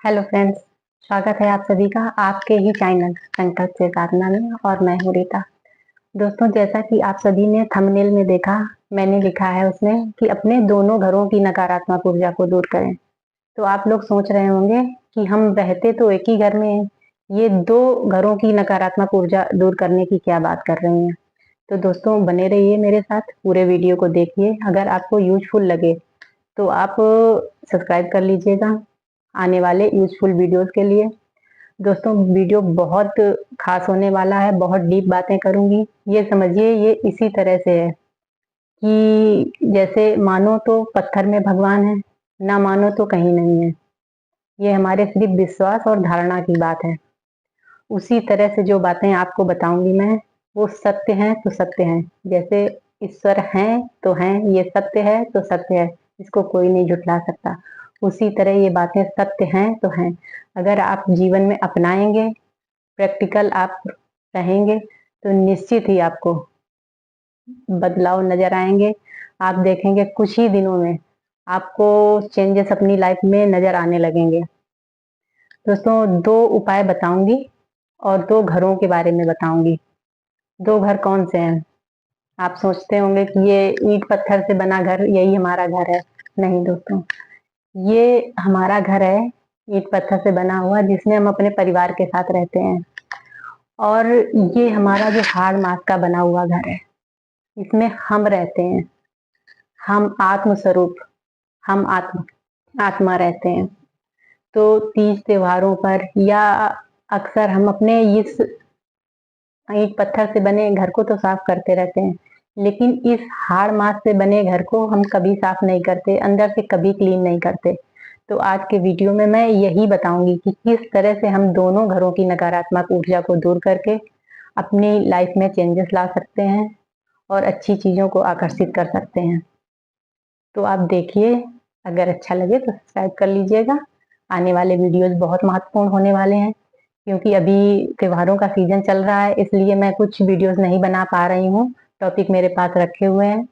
Hello friends. स्वागत है आप सभी का आपके ही चैनल संकल्प से साधना में और मैं हूँ रीता। दोस्तों, जैसा कि आप सभी ने थंबनेल में देखा, मैंने लिखा है उसमें कि अपने दोनों घरों की नकारात्मक ऊर्जा को दूर करें। तो आप लोग सोच रहे होंगे कि हम रहते तो एक ही घर में हैं, ये दो घरों की नकारात्मक ऊर्जा दूर करने की क्या बात कर रही हैं। तो दोस्तों, बने रहिए मेरे साथ, पूरे वीडियो को देखिए। अगर आपको यूजफुल लगे तो आप सब्सक्राइब कर लीजिएगा आने वाले यूजफुल वीडियोस के लिए। दोस्तों, वीडियो बहुत खास होने वाला है, बहुत डीप बातें करूंगी। ये समझिए, ये इसी तरह से है कि जैसे मानो तो पत्थर में भगवान है, ना मानो तो कहीं नहीं है। ये हमारे सिर्फ विश्वास और धारणा की बात है। उसी तरह से जो बातें आपको बताऊंगी मैं, वो सत्य हैं तो सत्य हैं। जैसे ईश्वर हैं तो हैं, ये सत्य है तो सत्य है, इसको कोई नहीं झुठला सकता। उसी तरह ये बातें सत्य हैं तो हैं। अगर आप जीवन में अपनाएंगे, प्रैक्टिकल आप रहेंगे, तो निश्चित ही आपको बदलाव नजर आएंगे। आप देखेंगे कुछ ही दिनों में आपको चेंजेस अपनी लाइफ में नजर आने लगेंगे। दोस्तों, दो उपाय बताऊंगी और दो घरों के बारे में बताऊंगी। दो घर कौन से हैं? आप सोचते होंगे कि ये ईंट पत्थर से बना घर, यही हमारा घर है। नहीं दोस्तों, ये हमारा घर है, ईंट पत्थर से बना हुआ, जिसमें हम अपने परिवार के साथ रहते हैं। और ये हमारा जो हाड़ मास का बना हुआ घर है, इसमें हम रहते हैं। हम आत्म स्वरूप, हम आत्मा रहते हैं। तो तीज त्योहारों पर या अक्सर हम अपने इस ईंट पत्थर से बने घर को तो साफ करते रहते हैं, लेकिन इस हाड़ मास से बने घर को हम कभी साफ नहीं करते, अंदर से कभी क्लीन नहीं करते। तो आज के वीडियो में मैं यही बताऊंगी कि किस तरह से हम दोनों घरों की नकारात्मक ऊर्जा को दूर करके अपनी लाइफ में चेंजेस ला सकते हैं और अच्छी चीजों को आकर्षित कर सकते हैं। तो आप देखिए, अगर अच्छा लगे तो सब्सक्राइब कर लीजिएगा। आने वाले वीडियोस बहुत महत्वपूर्ण होने वाले हैं, क्योंकि अभी त्योहारों का सीजन चल रहा है, इसलिए मैं कुछ वीडियोस नहीं बना पा रही हूँ। टॉपिक मेरे पास रखे हुए हैं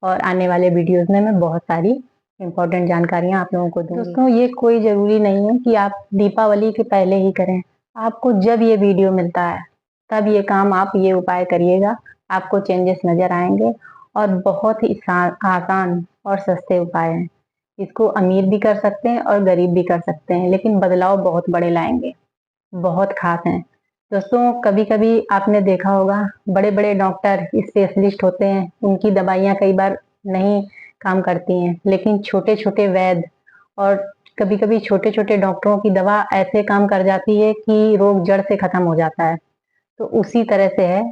और आने वाले वीडियोस में मैं बहुत सारी इंपॉर्टेंट जानकारियां आप लोगों को दूंगी। दोस्तों, ये कोई जरूरी नहीं है कि आप दीपावली के पहले ही करें। आपको जब ये वीडियो मिलता है, तब ये काम आप ये उपाय करिएगा, आपको चेंजेस नजर आएंगे। और बहुत ही आसान और सस्ते उपाय हैं। इसको अमीर भी कर सकते हैं और गरीब भी कर सकते हैं, लेकिन बदलाव बहुत बड़े लाएंगे, बहुत खास हैं। दोस्तों, कभी कभी आपने देखा होगा, बड़े बड़े डॉक्टर स्पेशलिस्ट होते हैं, उनकी दवाइयाँ कई बार नहीं काम करती हैं, लेकिन छोटे छोटे वैद्य और कभी कभी छोटे छोटे डॉक्टरों की दवा ऐसे काम कर जाती है कि रोग जड़ से खत्म हो जाता है। तो उसी तरह से है,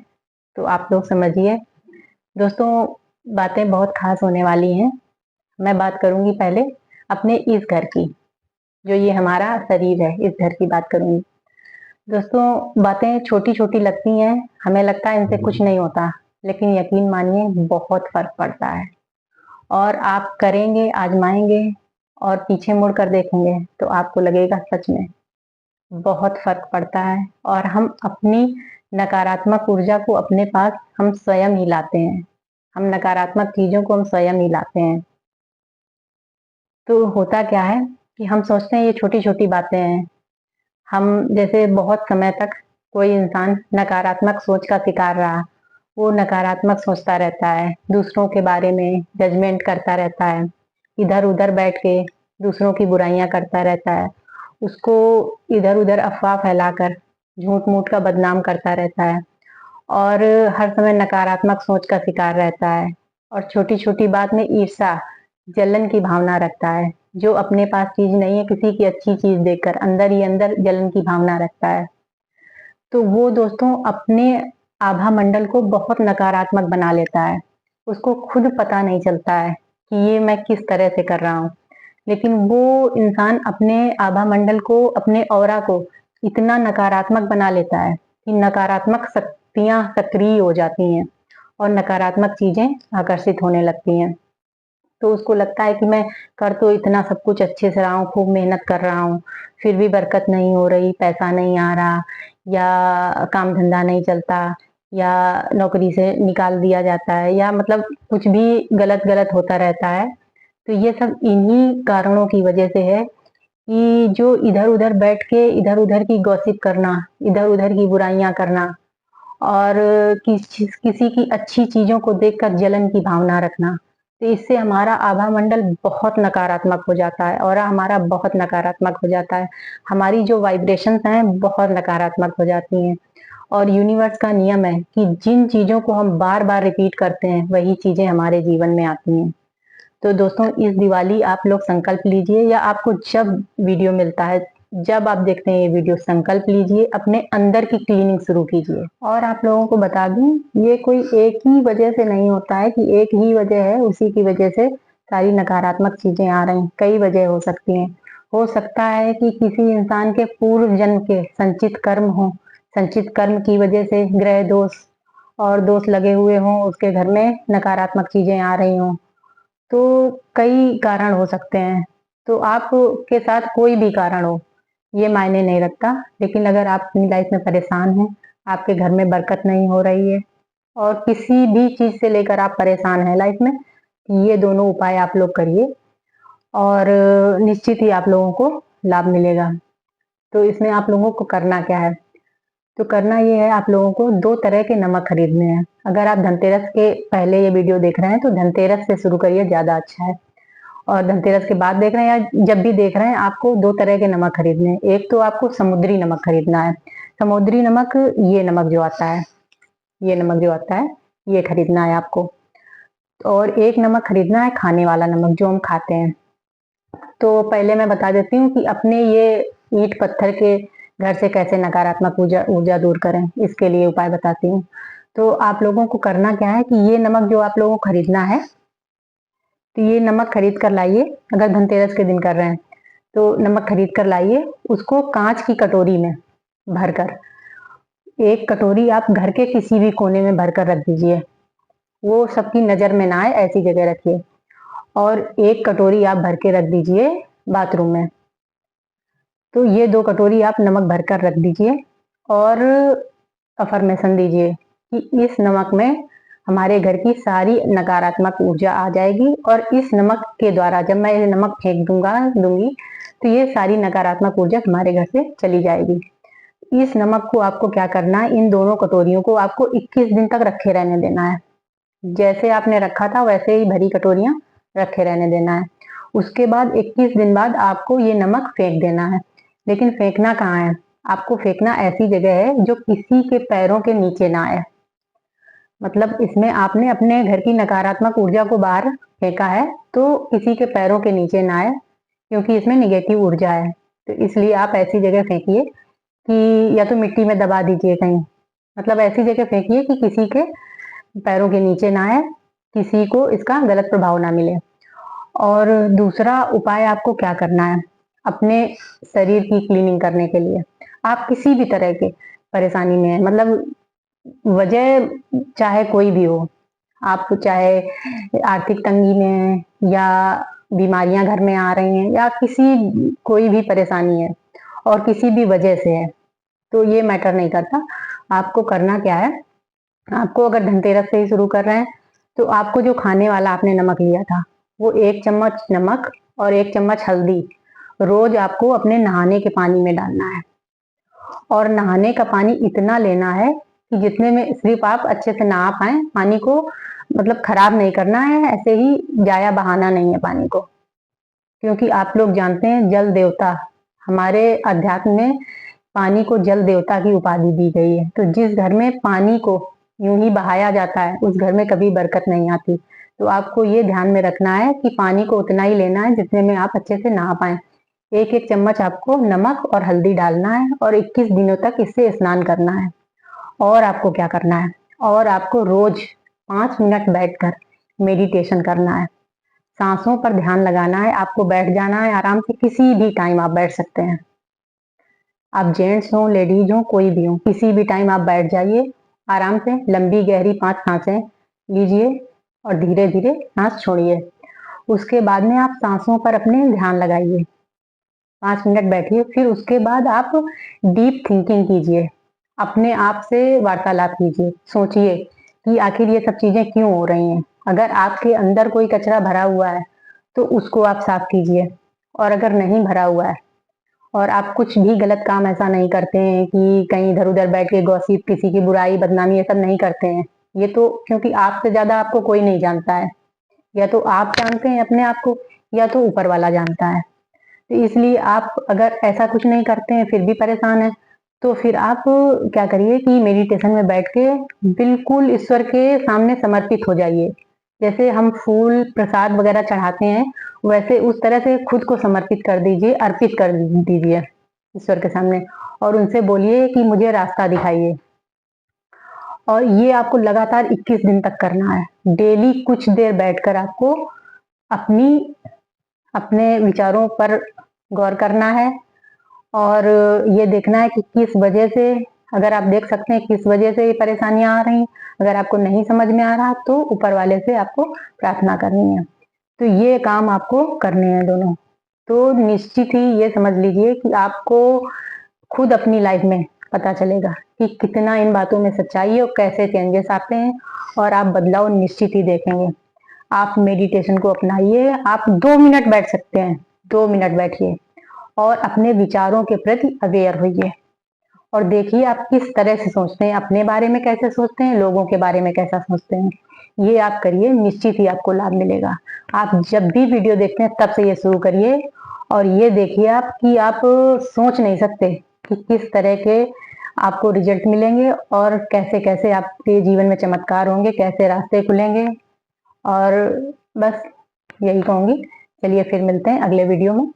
तो आप लोग समझिए। दोस्तों, बातें बहुत खास होने वाली हैं। मैं बात करूंगी पहले अपने इस घर की, जो ये हमारा शरीर है, इस घर की बात करूंगी। दोस्तों, बातें छोटी छोटी लगती हैं, हमें लगता है इनसे कुछ नहीं होता, लेकिन यकीन मानिए बहुत फर्क पड़ता है। और आप करेंगे, आजमाएंगे और पीछे मुड़ कर देखेंगे तो आपको लगेगा सच में बहुत फर्क पड़ता है। और हम अपनी नकारात्मक ऊर्जा को अपने पास हम स्वयं ही लाते हैं। हम नकारात्मक चीजों को हम स्वयं ही लाते हैं। तो होता क्या है कि हम सोचते हैं ये छोटी छोटी बातें हैं। हम जैसे बहुत समय तक कोई इंसान नकारात्मक सोच का शिकार रहा, वो नकारात्मक सोचता रहता है, दूसरों के बारे में जजमेंट करता रहता है, इधर उधर बैठ के दूसरों की बुराइयां करता रहता है, उसको इधर उधर अफवाह फैलाकर झूठ मूठ का बदनाम करता रहता है और हर समय नकारात्मक सोच का शिकार रहता है। और छोटी छोटी बात में ईर्ष्या, जलन की भावना रखता है। जो अपने पास चीज नहीं है, किसी की अच्छी चीज देखकर अंदर ही अंदर जलन की भावना रखता है। तो वो दोस्तों अपने आभा मंडल को बहुत नकारात्मक बना लेता है। उसको खुद पता नहीं चलता है कि ये मैं किस तरह से कर रहा हूँ, लेकिन वो इंसान अपने आभा मंडल को, अपने ऑरा को इतना नकारात्मक बना लेता है कि नकारात्मक शक्तियां सक्रिय हो जाती हैं और नकारात्मक चीजें आकर्षित होने लगती हैं। तो उसको लगता है कि मैं कर तो इतना सब कुछ अच्छे से रहा हूँ, खूब मेहनत कर रहा हूँ, फिर भी बरकत नहीं हो रही, पैसा नहीं आ रहा, या काम धंधा नहीं चलता, या नौकरी से निकाल दिया जाता है, या मतलब कुछ भी गलत गलत होता रहता है। तो ये सब इन्हीं कारणों की वजह से है कि जो इधर उधर बैठ के इधर उधर की गॉसिप करना, इधर उधर की बुराइयां करना और किसी की अच्छी चीजों को देखकर जलन की भावना रखना, तो इससे हमारा आभा मंडल बहुत नकारात्मक हो जाता है और हमारा बहुत नकारात्मक हो जाता है। हमारी जो वाइब्रेशंस हैं बहुत नकारात्मक हो जाती हैं। और यूनिवर्स का नियम है कि जिन चीजों को हम बार बार रिपीट करते हैं वही चीजें हमारे जीवन में आती हैं। तो दोस्तों इस दिवाली आप लोग संकल्प लीजिए, या आपको जब वीडियो मिलता है, जब आप देखते हैं ये वीडियो, संकल्प लीजिए, अपने अंदर की क्लीनिंग शुरू कीजिए। और आप लोगों को बता दूं, ये कोई एक ही वजह से नहीं होता है कि एक ही वजह है उसी की वजह से सारी नकारात्मक चीजें आ रही, कई वजह हो सकती हैं। हो सकता है कि किसी इंसान के पूर्व जन्म के संचित कर्म हो, संचित कर्म की वजह से ग्रह दोष और दोष लगे हुए हों, उसके घर में नकारात्मक चीजें आ रही हों। तो कई कारण हो सकते हैं। तो आपके साथ कोई भी कारण हो, ये मायने नहीं रखता। लेकिन अगर आप अपनी लाइफ में परेशान हैं, आपके घर में बरकत नहीं हो रही है और किसी भी चीज से लेकर आप परेशान हैं लाइफ में, ये दोनों उपाय आप लोग करिए और निश्चित ही आप लोगों को लाभ मिलेगा। तो इसमें आप लोगों को करना क्या है? तो करना ये है, आप लोगों को 2 तरह के नमक खरीदने हैं। अगर आप धनतेरस के पहले ये वीडियो देख रहे हैं तो धनतेरस से शुरू करिए, ज़्यादा अच्छा है। और धनतेरस के बाद देख रहे हैं या जब भी देख रहे हैं, आपको 2 तरह के नमक खरीदने हैं। एक तो आपको समुद्री नमक खरीदना है। समुद्री नमक, ये नमक जो आता है, ये नमक जो आता है, ये खरीदना है आपको। और एक नमक खरीदना है खाने वाला नमक, जो हम खाते हैं। तो पहले मैं बता देती हूँ कि अपने ये ईंट पत्थर के घर से कैसे नकारात्मक ऊर्जा ऊर्जा दूर करें, इसके लिए उपाय बताती हूँ। तो आप लोगों को करना क्या है कि ये नमक जो आप लोगों को खरीदना है, तो ये नमक खरीद कर लाइए। अगर धनतेरस के दिन कर रहे हैं तो नमक खरीद कर लाइए, उसको कांच की कटोरी में भरकर, एक कटोरी आप घर के किसी भी कोने में भरकर रख दीजिए। वो सबकी नजर में ना आए, ऐसी जगह रखिए। और एक कटोरी आप भर के रख दीजिए बाथरूम में। तो ये 2 कटोरी आप नमक भरकर रख दीजिए और अफर्मेशन दीजिए कि इस नमक में हमारे घर की सारी नकारात्मक ऊर्जा आ जाएगी और इस नमक के द्वारा जब मैं ये नमक फेंक दूंगी तो ये सारी नकारात्मक ऊर्जा हमारे घर से चली जाएगी। इस नमक को आपको क्या करना है, इन दोनों कटोरियों को आपको 21 दिन तक रखे रहने देना है। जैसे आपने रखा था वैसे ही भरी कटोरियां रखे रहने देना है। उसके बाद 21 दिन बाद आपको ये नमक फेंक देना है। लेकिन फेंकना कहाँ है? आपको फेंकना ऐसी जगह है जो किसी के पैरों के नीचे ना आए। मतलब इसमें आपने अपने घर की नकारात्मक ऊर्जा को बाहर फेंका है, तो किसी के पैरों के नीचे ना आए, क्योंकि इसमें निगेटिव ऊर्जा है। तो इसलिए आप ऐसी जगह फेंकिए कि या तो मिट्टी में दबा दीजिए कहीं, मतलब ऐसी जगह फेंकिए कि किसी के पैरों के नीचे ना आए, किसी को इसका गलत प्रभाव ना मिले। और दूसरा उपाय आपको क्या करना है, अपने शरीर की क्लीनिंग करने के लिए, आप किसी भी तरह के परेशानी में है, मतलब वजह चाहे कोई भी हो, आप चाहे आर्थिक तंगी में हैं या बीमारियां घर में आ रही हैं या किसी कोई भी परेशानी है और किसी भी वजह से है, तो ये मैटर नहीं करता। आपको करना क्या है, आपको अगर धनतेरस से ही शुरू कर रहे हैं तो आपको जो खाने वाला आपने नमक लिया था, वो 1 चम्मच नमक और 1 चम्मच हल्दी रोज आपको अपने नहाने के पानी में डालना है। और नहाने का पानी इतना लेना है कि जितने में सिर्फ आप अच्छे से नहा पाए, पानी को मतलब खराब नहीं करना है, ऐसे ही जाया बहाना नहीं है पानी को। क्योंकि आप लोग जानते हैं जल देवता, हमारे अध्यात्म में पानी को जल देवता की उपाधि दी गई है। तो जिस घर में पानी को यूं ही बहाया जाता है उस घर में कभी बरकत नहीं आती। तो आपको ये ध्यान में रखना है कि पानी को उतना ही लेना है जितने में आप अच्छे से नहा पाए। 1-1 चम्मच आपको नमक और हल्दी डालना है और 21 दिनों तक इससे स्नान करना है। और आपको क्या करना है, और आपको रोज 5 मिनट बैठकर मेडिटेशन करना है। सांसों पर ध्यान लगाना है, आपको बैठ जाना है आराम से, किसी भी टाइम आप बैठ सकते हैं। आप जेंट्स हो लेडीज हो कोई भी हो, किसी भी टाइम आप बैठ जाइए आराम से, लंबी गहरी 5 सांसें लीजिए और धीरे धीरे सांस छोड़िए। उसके बाद में आप सांसों पर अपने ध्यान लगाइए, 5 मिनट बैठिए। फिर उसके बाद आप डीप थिंकिंग कीजिए, अपने आप से वार्तालाप कीजिए, सोचिए कि आखिर ये सब चीजें क्यों हो रही हैं। अगर आपके अंदर कोई कचरा भरा हुआ है तो उसको आप साफ कीजिए, और अगर नहीं भरा हुआ है और आप कुछ भी गलत काम ऐसा नहीं करते हैं कि कहीं इधर उधर बैठ के गॉसिप, किसी की बुराई बदनामी ये सब नहीं करते हैं। ये तो क्योंकि आपसे ज्यादा आपको कोई नहीं जानता है, या तो आप जानते हैं अपने आप को या तो ऊपर वाला जानता है। तो इसलिए आप अगर ऐसा कुछ नहीं करते हैं फिर भी परेशान है, तो फिर आप क्या करिए कि मेडिटेशन में बैठ के बिल्कुल ईश्वर के सामने समर्पित हो जाइए। जैसे हम फूल प्रसाद वगैरह चढ़ाते हैं, वैसे उस तरह से खुद को समर्पित कर दीजिए, अर्पित कर दीजिए ईश्वर के सामने, और उनसे बोलिए कि मुझे रास्ता दिखाइए। और ये आपको लगातार 21 दिन तक करना है। डेली कुछ देर बैठकर आपको अपनी अपने विचारों पर गौर करना है, और ये देखना है कि किस वजह से, अगर आप देख सकते हैं किस वजह से ये परेशानियां आ रही, अगर आपको नहीं समझ में आ रहा तो ऊपर वाले से आपको प्रार्थना करनी है। तो ये काम आपको करने हैं दोनों। तो निश्चित ही ये समझ लीजिए कि आपको खुद अपनी लाइफ में पता चलेगा कि कितना इन बातों में सच्चाई है और कैसे चेंजेस आते हैं, और आप बदलाव निश्चित ही देखेंगे। आप मेडिटेशन को अपनाइए। आप 2 मिनट बैठ सकते हैं, 2 मिनट बैठिए और अपने विचारों के प्रति अवेयर होइए, और देखिए आप किस तरह से सोचते हैं, अपने बारे में कैसे सोचते हैं, लोगों के बारे में कैसा सोचते हैं। ये आप करिए, निश्चित ही आपको लाभ मिलेगा। आप जब भी वीडियो देखते हैं तब से ये शुरू करिए, और ये देखिए आप कि आप सोच नहीं सकते कि किस तरह के आपको रिजल्ट मिलेंगे, और कैसे कैसे आपके जीवन में चमत्कार होंगे, कैसे रास्ते खुलेंगे। और बस यही कहूंगी। चलिए फिर मिलते हैं अगले वीडियो में।